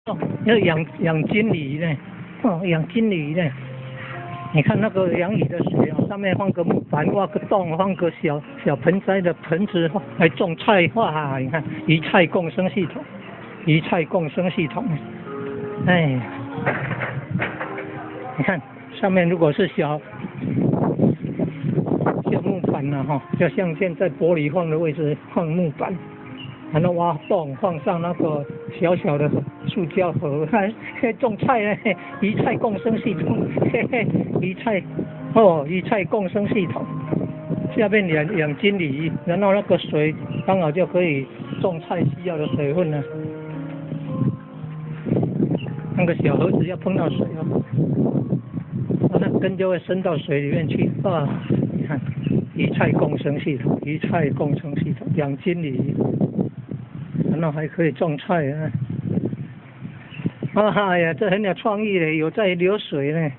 哦，要养金鱼呢，哦，养金鱼呢。你看那个养鱼的水哦，上面放个木板，挖个洞，放个小盆栽的盆子来种菜。哇，你看鱼菜共生系统，鱼菜共生系统。哎，你看上面如果是小木板了哈，就像现在玻璃放的位置放木板。然后挖洞，放上那个小小的塑胶盒，种菜呢，鱼菜共生系统，嘿嘿，鱼菜共生系统，下面养金鱼，然后那个水刚好就可以种菜需要的水分了。那个小盒子要碰到水哦，那根就会伸到水里面去啊。你看，鱼菜共生系统，鱼菜共生系统，养金鱼。然后还可以种菜啊！哎呀，这很有创意的，有在流水呢。